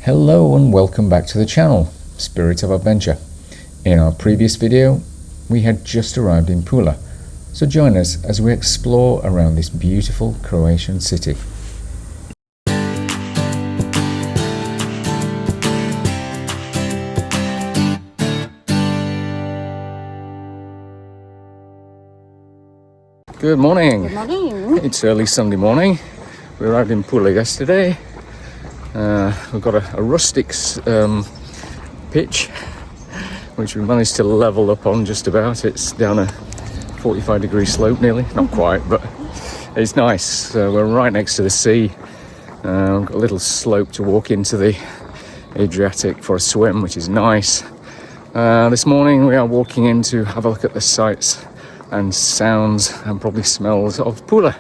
Hello and welcome back to the channel, Spirit of Adventure. In our previous video, we had just arrived in Pula, so join us as we explore around this beautiful Croatian city. Good morning. Good morning. It's early Sunday morning. We arrived in Pula yesterday. We've got a rustic pitch which we managed to level up on just about. It's down a 45-degree slope nearly, not quite, but it's nice. We're right next to the sea. We've got a little slope to walk into the Adriatic for a swim, which is nice. This morning we are walking in to have a look at the sights and sounds and probably smells of Pula.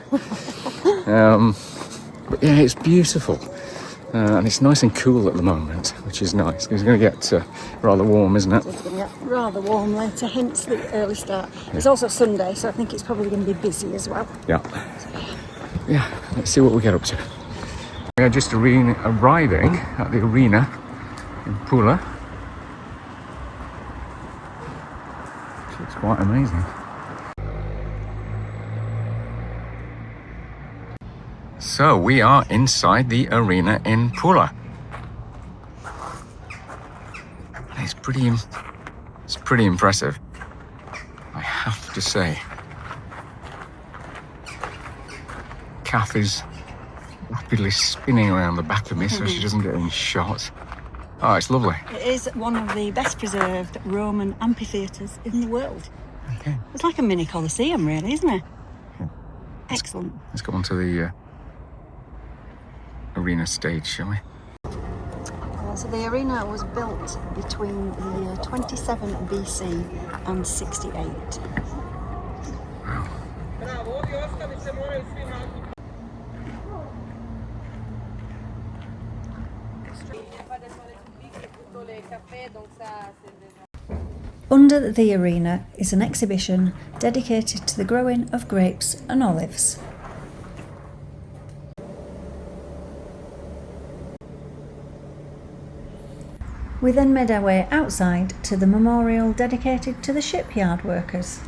But yeah, it's beautiful. And it's nice and cool at the moment, which is nice. It's going to get rather warm, isn't it? It's going to get rather warm later, hence the early start. Yeah. It's also Sunday, so I think it's probably going to be busy as well. Yeah. Yeah, let's see what we get up to. We are just arriving at the arena in Pula. It's quite amazing. So we are inside the arena in Pula. It's pretty impressive, I have to say. Kath is rapidly spinning around the back of me so she doesn't get any shots. Oh, it's lovely. It is one of the best preserved Roman amphitheatres in the world. Okay. It's like a mini colosseum, really, isn't it? Yeah. Excellent. Let's go on to the arena stage, shall we? So the arena was built between the year 27 BC and 68. Wow. Under the arena is an exhibition dedicated to the growing of grapes and olives. We then made our way outside to the memorial dedicated to the shipyard workers.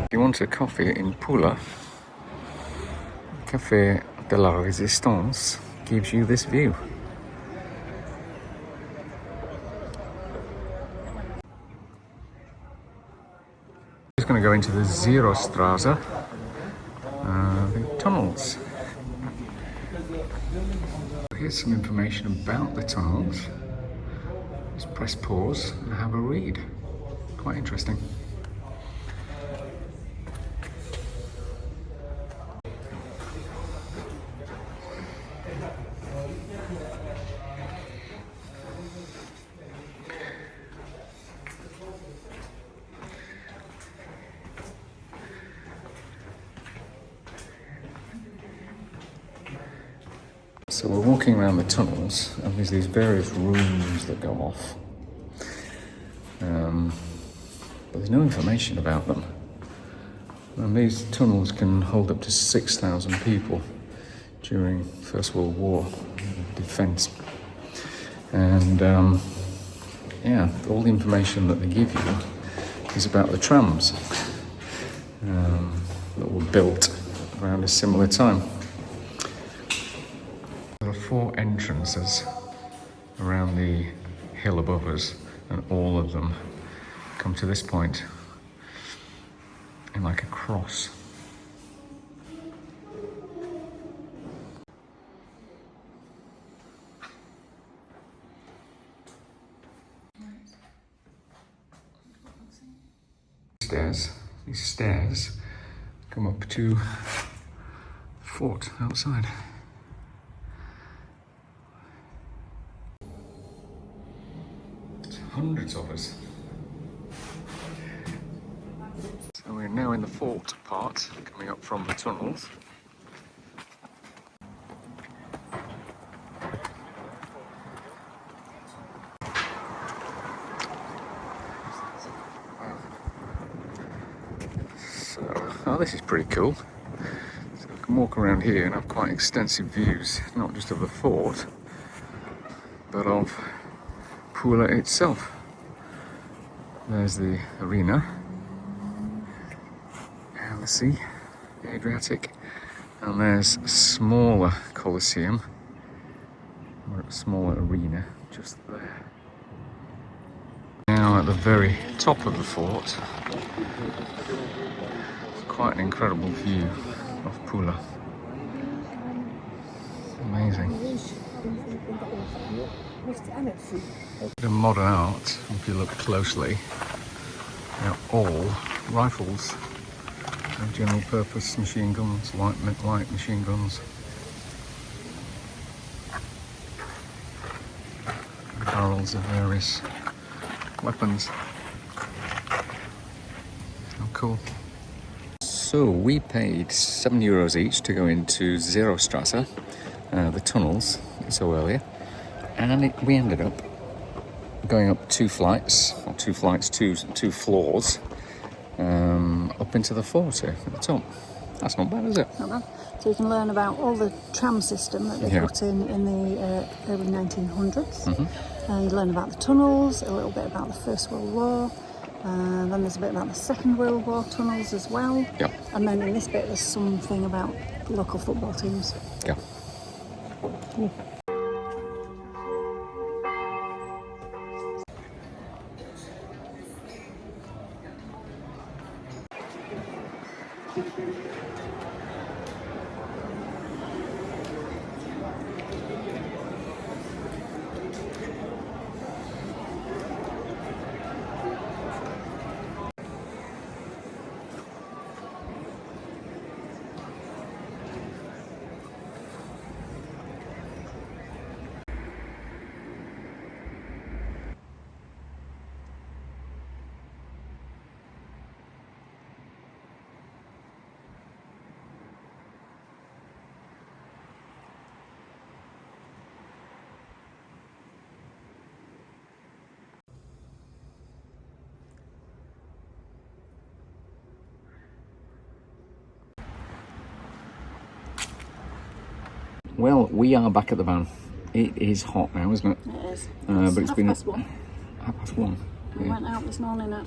If you want a coffee in Pula, Café de la Résistance gives you this view. Just going to go into the Zerostraße, the tunnels. Here's some information about the tunnels. Just press pause and have a read. Quite interesting. So we're walking around the tunnels and there's these various rooms that go off. But there's no information about them. And these tunnels can hold up to 6,000 people during First World War defence. And yeah, all the information that they give you is about the trams that were built around a similar time. There are 4 entrances around the hill above us, and all of them come to this point in like a cross. These stairs come up to the fort outside. There's hundreds of us. So we're now in the fort part, coming up from the tunnels. So, oh, this is pretty cool. So we can walk around here and have quite extensive views, not just of the fort, but of Pula itself. There's the arena, and the sea, the Adriatic, and there's a smaller colosseum, or a smaller arena, just there. Now at the very top of the fort, quite an incredible view of Pula. Amazing. The modern art, if you look closely, they're all rifles. They're general purpose machine guns, light machine guns. Barrels of various weapons. How cool. So we paid €7 each to go into Zerostrasse, the tunnels we saw earlier, and we ended up going up two floors, up into the fort here at the top. That's not bad, is it? Not bad. So you can learn about all the tram system that they put in the early 1900s. You learn about the tunnels, a little bit about the First World War. Then there's a bit about the Second World War tunnels as well. Yeah. And then in this bit there's something about local football teams. Yeah. Cool. Well, we are back at the van. It is hot now, isn't it? It is. But it's been 1:30. 1:30. We Yeah. went out this morning at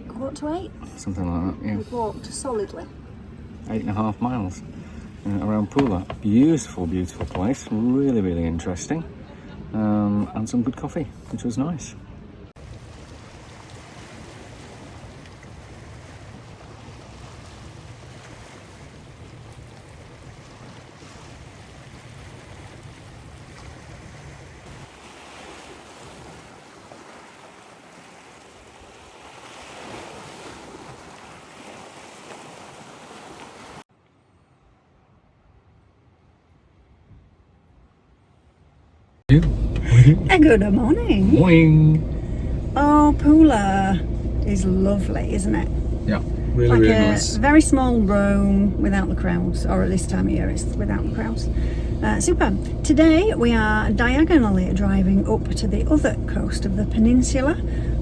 7:45. Something like that, yeah. We walked solidly. 8.5 miles around Pula. Beautiful, beautiful place. Really, really interesting. And some good coffee, which was nice. Good morning. Morning. Oh, Pula is lovely, isn't it? Yeah, really, Like really a nice. very small Rome without the crowds, or at this time of year it's without the crowds. Super. Today we are diagonally driving up to the other coast of the peninsula,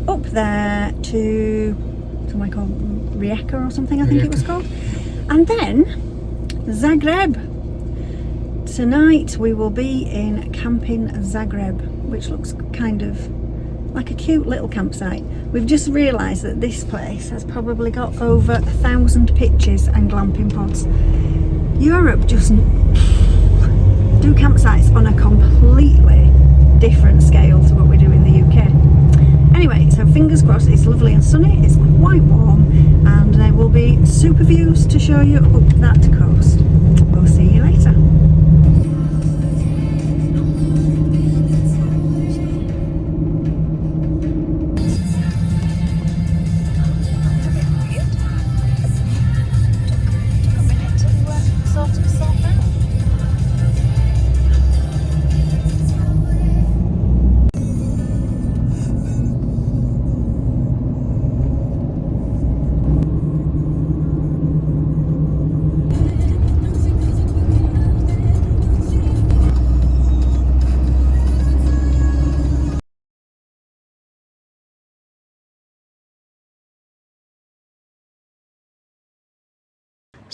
up there to somewhere called Rijeka or something, I think it was called. And then Zagreb. Tonight we will be in Camping Zagreb, which looks kind of like a cute little campsite. We've just realised that this place has probably got over 1,000 pitches and glamping pods. Europe just do campsites on a completely different scale to what we do in the UK. Anyway, so fingers crossed, it's lovely and sunny, it's quite warm, and there will be super views to show you up that coast. We'll see you later.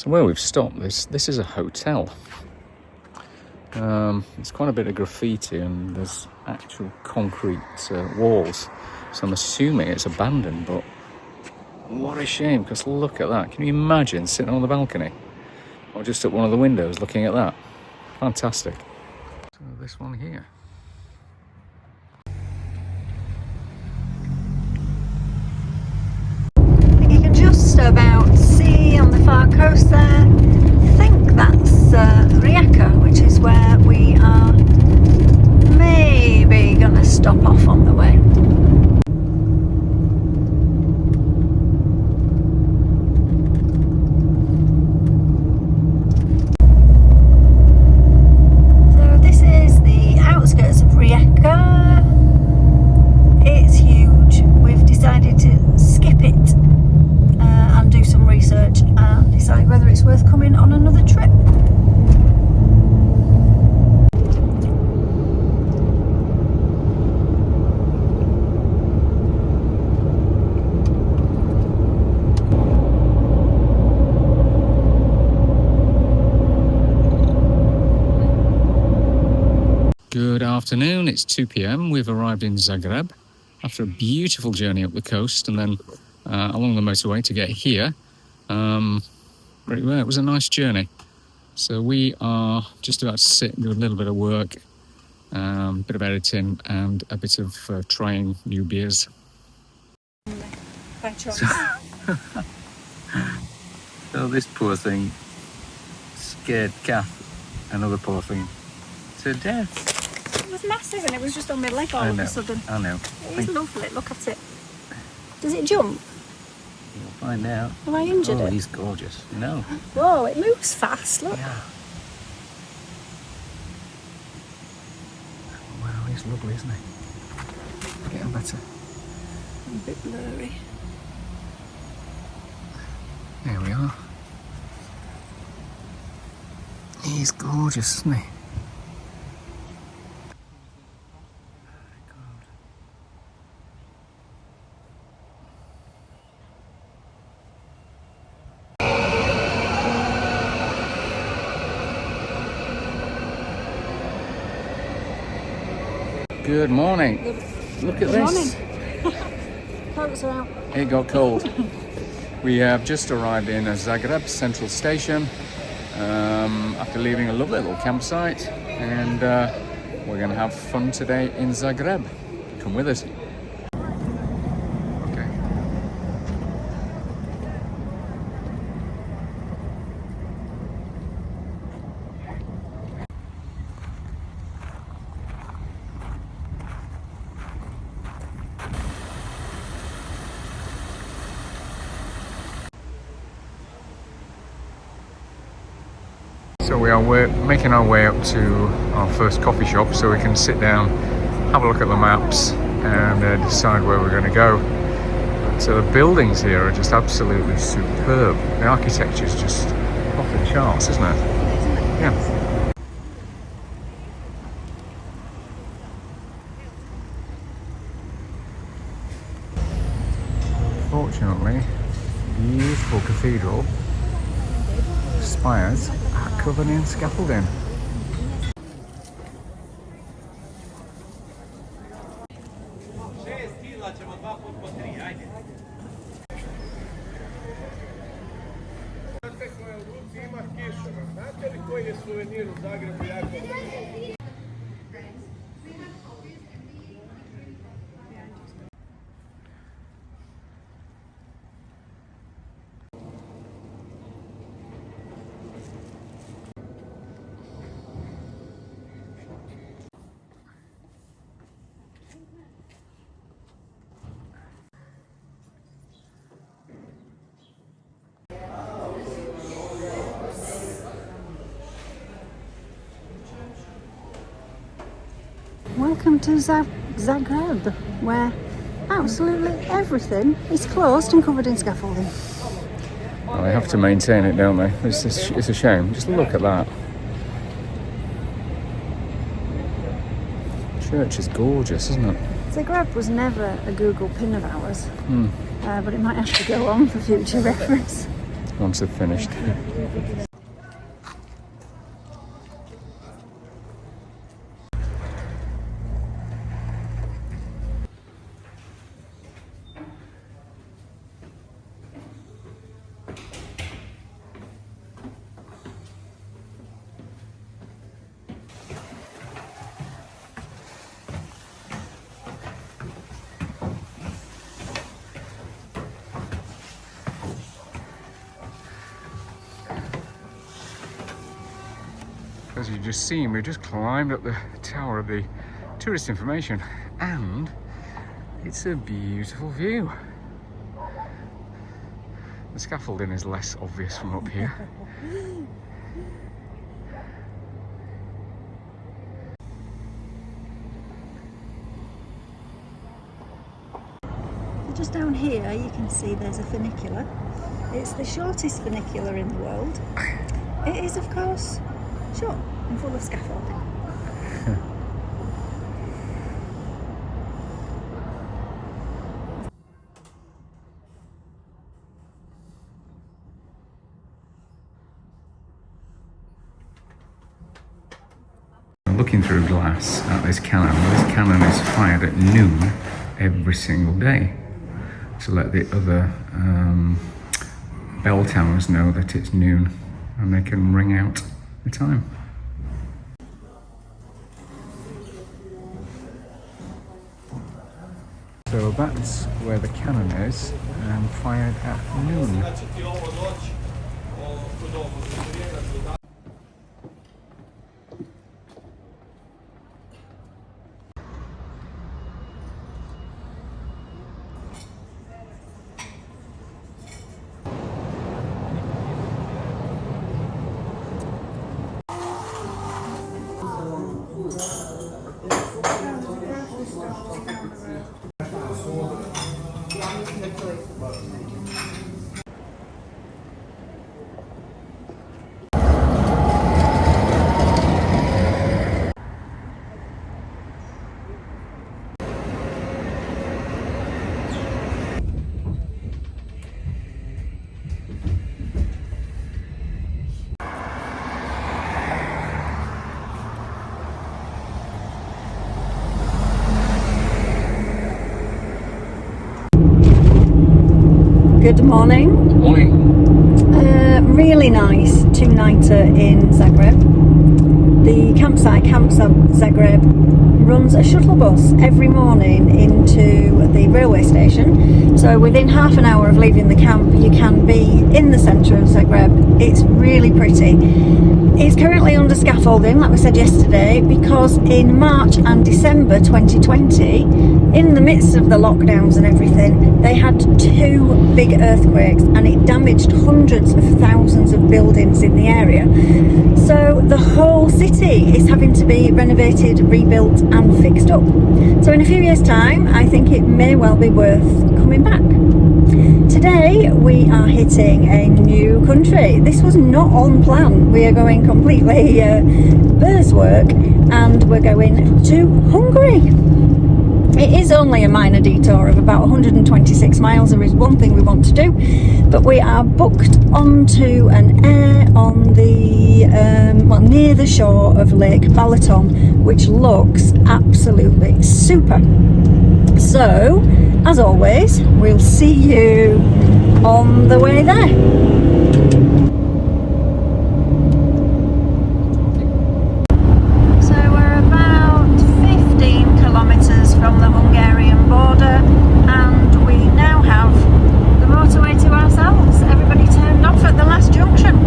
So where we've stopped, this is a hotel. There's quite a bit of graffiti and there's actual concrete walls. So I'm assuming it's abandoned, but what a shame, because look at that. Can you imagine sitting on the balcony? Or just at one of the windows looking at that? Fantastic. So this one here. You can just about see on the far coast there, I think that's Rijeka, which is where we are maybe going to stop off on the way. So this is the outskirts of Rijeka. It's huge. We've decided to skip it and do some research and decide whether it's worth coming on another trip. Good afternoon, it's 2 p.m. We've arrived in Zagreb after a beautiful journey up the coast and then along the motorway to get here. It was a nice journey. So we are just about to sit and do a little bit of work, bit of editing and a bit of trying new beers. By choice. So this poor thing scared Kath, another poor thing, to death. It was massive and it was just on my leg all of a sudden. I know. It is lovely, look at it. Does it jump? You'll find out. Have I injured it? He's gorgeous. No. Whoa, it moves fast, look. Yeah. Wow, he's lovely, isn't he? Getting better. A bit blurry. There we are. He's gorgeous, isn't he? Good morning. Look at this. Coats are out. It got cold. We have just arrived in Zagreb central station after leaving a lovely little campsite, and we're going to have fun today in Zagreb. Come with us. Okay. So we are making our way up to our first coffee shop so we can sit down, have a look at the maps and decide where we're going to go. So the buildings here are just absolutely superb. The architecture is just off the charts, isn't it? Yeah. Fortunately, beautiful cathedral. Spires are covered in scaffolding. Welcome to Zagreb, where absolutely everything is closed and covered in scaffolding. Well, they have to maintain it, don't they? It's a shame. Just look at that. Church is gorgeous, isn't it? Zagreb was never a Google pin of ours, but it might have to go on for future reference. once they've finished. As you've just seen, we've just climbed up the tower of the tourist information, and it's a beautiful view. The scaffolding is less obvious from up here. Just down here you can see there's a funicular. It's the shortest funicular in the world. It is, of course, short and full of scaffolding. Looking through glass at this cannon. This cannon is fired at noon every single day to let the other bell towers know that it's noon and they can ring out the time. So that's where the cannon is, and fired at noon. Good morning. Morning. Really nice two-nighter in Zagreb. The campsite, Zagreb, runs a shuttle bus every morning into the railway station. So within half an hour of leaving the camp, you can be in the centre of Zagreb. It's really pretty. It's currently under scaffolding, like we said yesterday, because in March and December 2020, in the midst of the lockdowns and everything, they had 2 big earthquakes and it damaged hundreds of thousands of buildings in the area. So the whole city is having to be renovated, rebuilt and fixed up. So in a few years' time, I think it may well be worth coming back. Today we are hitting a new country. This was not on plan. We are going completely berserk and we're going to Hungary. It is only a minor detour of about 126 miles. There is one thing we want to do, but we are booked onto an air on the near the shore of Lake Balaton, which looks absolutely super. So, as always, we'll see you on the way there. From the Hungarian border, and we now have the motorway to ourselves. Everybody turned off at the last junction.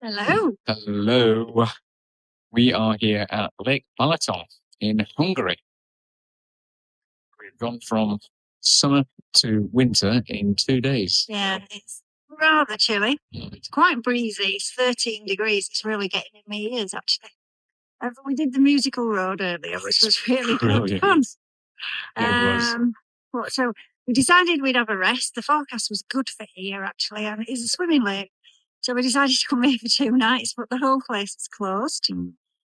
Hello. Hello. We are here at Lake Balaton in Hungary. We've gone from summer to winter in 2 days. Yeah, it's rather chilly. It's quite breezy. It's 13 degrees. It's really getting in my ears, actually. We did the musical road earlier, which was really good fun. It was. So we decided we'd have a rest. The forecast was good for here, actually, and it is a swimming lake. So we decided to come here for 2 nights, but the whole place is closed.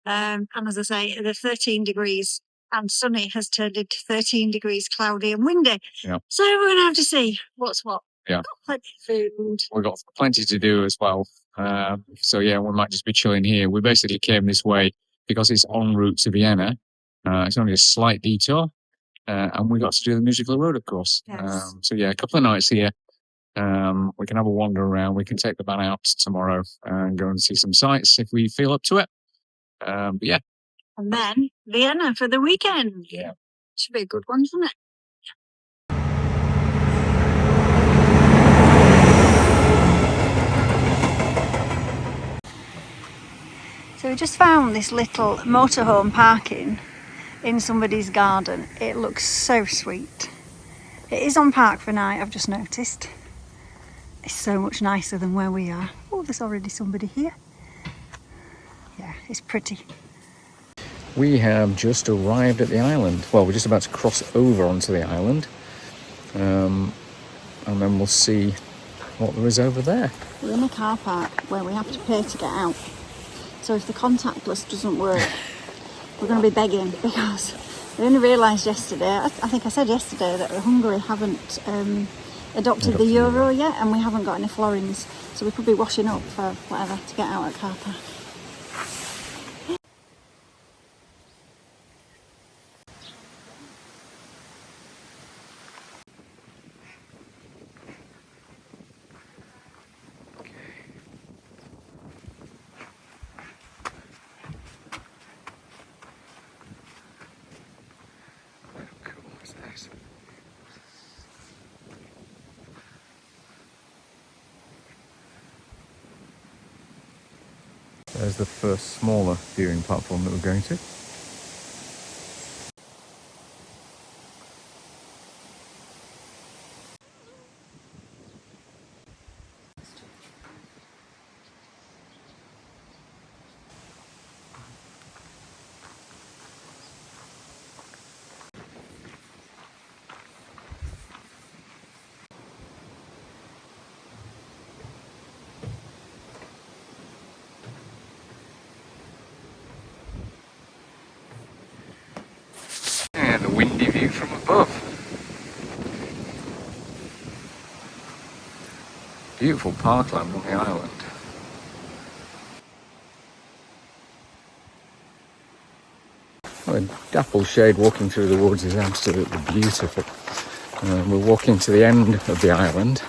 And as I say, the 13 degrees and sunny has turned into 13 degrees cloudy and windy. Yeah. So we're going to have to see what's what. Yeah. Got plenty of food. We've got plenty to do as well. So yeah, we might just be chilling here. We basically came this way because it's en route to Vienna. It's only a slight detour. And we got to do the musical road, of course. Yes. So yeah, a couple of nights here. We can have a wander around. We can take the van out tomorrow and go and see some sights if we feel up to it. But yeah. And then Vienna for the weekend. Yeah. Should be a good one, shouldn't it? So we just found this little motorhome parking in somebody's garden. It looks so sweet. It is on Park for Night, I've just noticed. It's so much nicer than where we are. Oh, there's already somebody here. Yeah, it's pretty. We have just arrived at the island. Well, we're just about to cross over onto the island. And then we'll see what there is over there. We're in a car park where we have to pay to get out. So if the contactless doesn't work, we're going to be begging, because we only realised yesterday, I think I said yesterday, that Hungary haven't adopted the euro yet, and we haven't got any florins. So we could be washing up for whatever to get out at car park. There's the first smaller viewing platform that we're going to. And a windy view from above. Beautiful parkland on the island. Well, a dapple shade walking through the woods is absolutely beautiful. We're walking to the end of the island,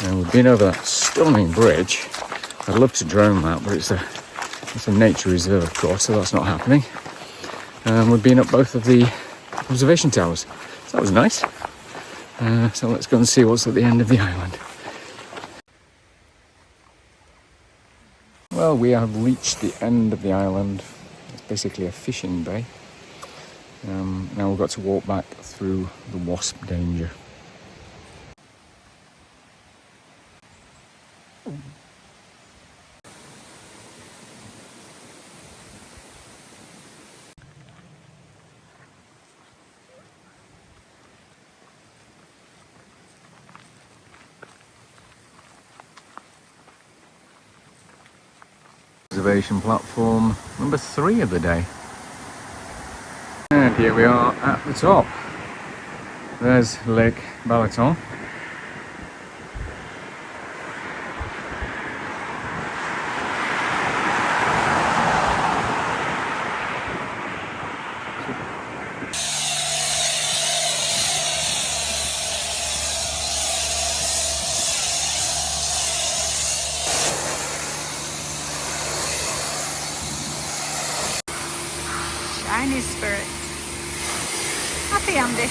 and we've been over that stunning bridge. I'd love to drone that, but it's a nature reserve, of course, so that's not happening. We've been up both of the observation towers, so that was nice. So let's go and see what's at the end of the island. Well, we have reached the end of the island. It's basically a fishing bay. Now we've got to walk back through the wasp danger. Observation platform number 3 of the day. And here we are at the top. There's Lake Balaton. Shiny spirit. Happy Andy.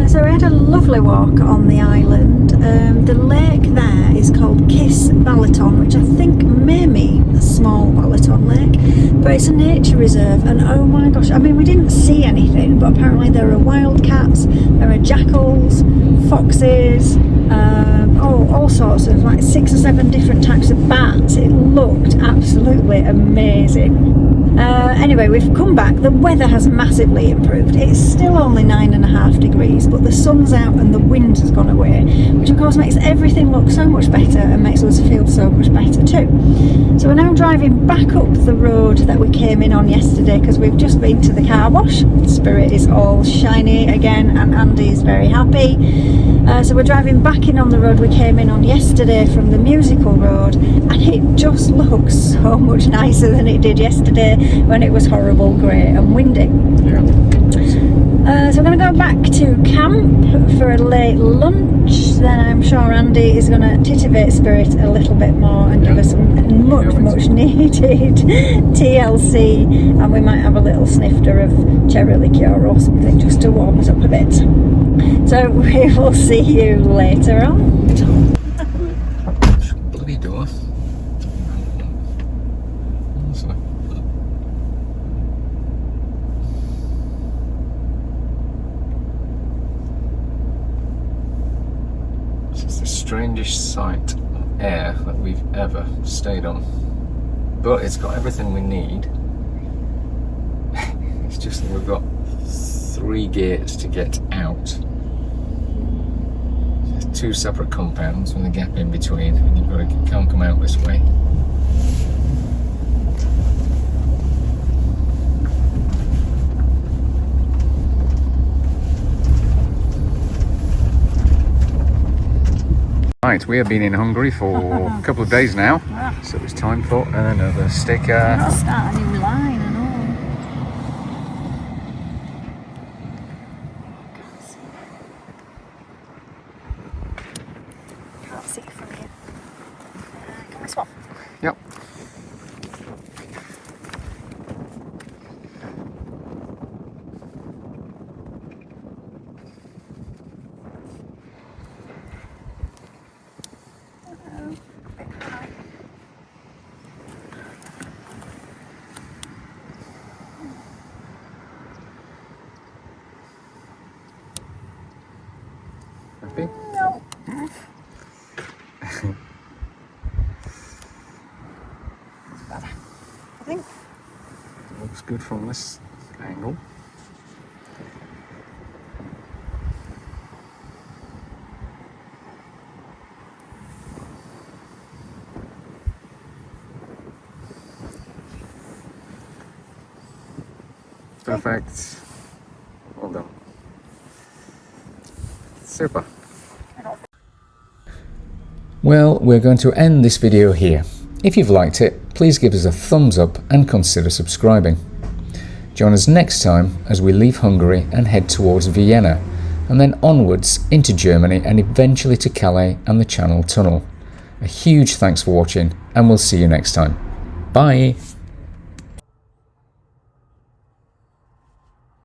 So we had a lovely walk on the island. The lake there is called Kiss Balaton, which I think may mean a small Balaton lake, but it's a nature reserve, and oh my gosh, I mean, we didn't see anything, but apparently there are wildcats, there are jackals, foxes, all sorts of, like 6 or 7 different types of bats. It looked absolutely amazing. Anyway, we've come back. The weather has massively improved. It's still only 9.5 degrees, but the sun's out and the wind has gone away, which of course makes everything look so much better and makes us feel so much better too. So we're now driving back up the road that we came in on yesterday, because we've just been to the car wash. Spirit is all shiny again and Andy is very happy. So we're driving back in on the road we came in on yesterday from the musical road, and it just looks so much nicer than it did yesterday when it was horrible, grey and windy. So we're going to go back to camp for a late lunch. Then I'm sure Andy is going to titivate Spirit a little bit more and give us some much needed TLC, and we might have a little snifter of cherry liqueur or something just to warm us up a bit. So we will see you later on. Bloody door. This is the strangest sight of air that we've ever stayed on. But it's got everything we need. It's just that we've got 3 gates to get out. 2 separate compounds with a gap in between, and can't come out this way. Right, we have been in Hungary for a couple of days now, so it's time for another sticker. We're not starting a new line and all. Can't see from here. Can we swap? Yep. Happy? No. Better, I think. Looks good from this angle. Perfect. Well done. Super. Well, we're going to end this video here. If you've liked it, please give us a thumbs up and consider subscribing. Join us next time as we leave Hungary and head towards Vienna, and then onwards into Germany and eventually to Calais and the Channel Tunnel. A huge thanks for watching, and we'll see you next time. Bye!